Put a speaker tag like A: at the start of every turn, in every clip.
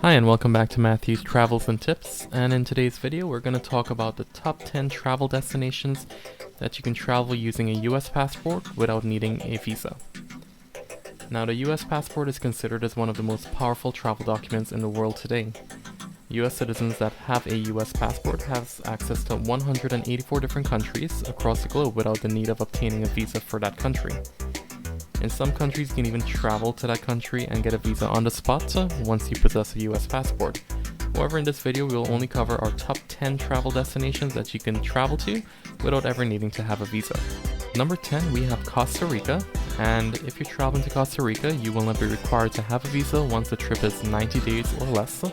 A: Hi and welcome back to Matthew's Travels and Tips, and in today's video we're going to talk about the top 10 travel destinations that you can travel using a US passport without needing a visa. Now, the US passport is considered as one of the most powerful travel documents in the world today. US citizens that have a US passport have access to 184 different countries across the globe without the need of obtaining a visa for that country. In some countries, you can even travel to that country and get a visa on the spot once you possess a US passport. However, in this video, we will only cover our top 10 travel destinations that you can travel to without ever needing to have a visa. Number 10, we have Costa Rica, and if you're traveling to Costa Rica, you will not be required to have a visa once the trip is 90 days or less.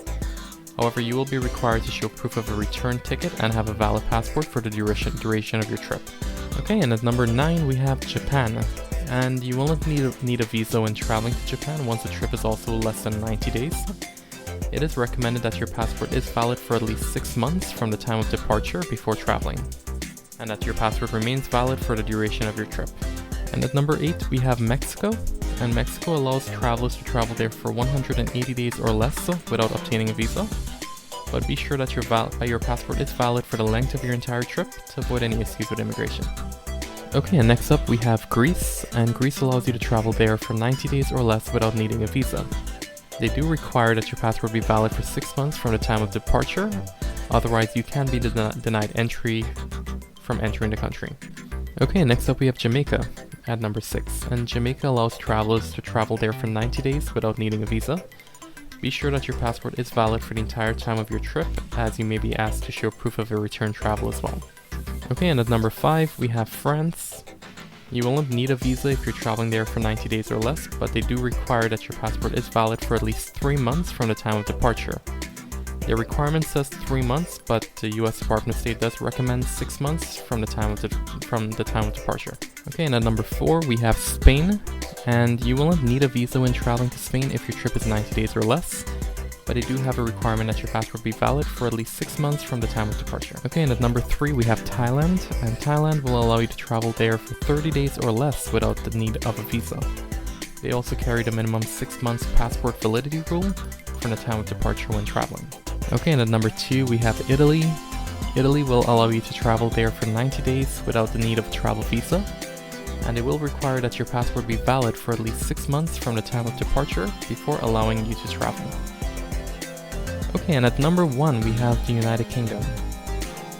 A: However, you will be required to show proof of a return ticket and have a valid passport for the duration of your trip. Okay, and at number 9, we have Japan. And you will not need a visa when traveling to Japan once the trip is also less than 90 days. It is recommended that your passport is valid for at least 6 months from the time of departure before traveling, and that your passport remains valid for the duration of your trip. And at number 8, we have Mexico, and Mexico allows travelers to travel there for 180 days or less without obtaining a visa. But be sure that your passport is valid for the length of your entire trip to avoid any issues with immigration. Okay, and next up we have Greece, and Greece allows you to travel there for 90 days or less without needing a visa. They do require that your passport be valid for 6 months from the time of departure, otherwise you can be denied entry from entering the country. Okay, and next up we have Jamaica at number 6, and Jamaica allows travelers to travel there for 90 days without needing a visa. Be sure that your passport is valid for the entire time of your trip, as you may be asked to show proof of your return travel as well. Okay, and at number 5, we have France. You will not need a visa if you're traveling there for 90 days or less, but they do require that your passport is valid for at least 3 months from the time of departure. The requirement says 3 months, but the US Department of State does recommend 6 months from the time of departure. Okay, and at number 4, we have Spain, and you will not need a visa when traveling to Spain if your trip is 90 days or less. But they do have a requirement that your passport be valid for at least 6 months from the time of departure. Okay, and at number 3 we have Thailand, and Thailand will allow you to travel there for 30 days or less without the need of a visa. They also carry the minimum 6 months passport validity rule from the time of departure when traveling. Okay, and at number 2 we have Italy. Italy will allow you to travel there for 90 days without the need of a travel visa, and it will require that your passport be valid for at least 6 months from the time of departure before allowing you to travel. Okay, and at number 1 we have the United Kingdom.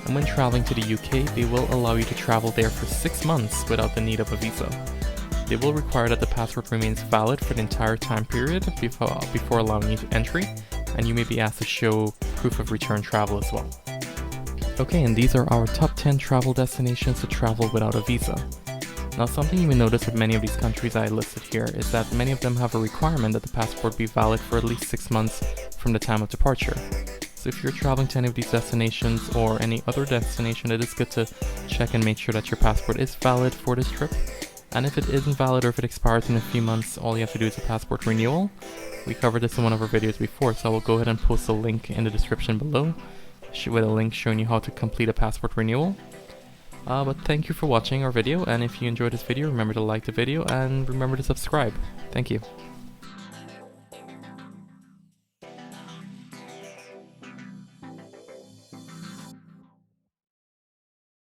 A: And when traveling to the UK, they will allow you to travel there for 6 months without the need of a visa. They will require that the passport remains valid for the entire time period before allowing you to entry, and you may be asked to show proof of return travel as well. Okay, and these are our top 10 travel destinations to travel without a visa. Now, something you may notice with many of these countries I listed here is that many of them have a requirement that the passport be valid for at least 6 months from the time of departure. So if you're traveling to any of these destinations or any other destination, it is good to check and make sure that your passport is valid for this trip. And if it isn't valid or if it expires in a few months, all you have to do is a passport renewal. We covered this in one of our videos before, so I will go ahead and post a link in the description below with a link showing you how to complete a passport renewal. But thank you for watching our video, and if you enjoyed this video, remember to like the video and remember to subscribe. Thank you.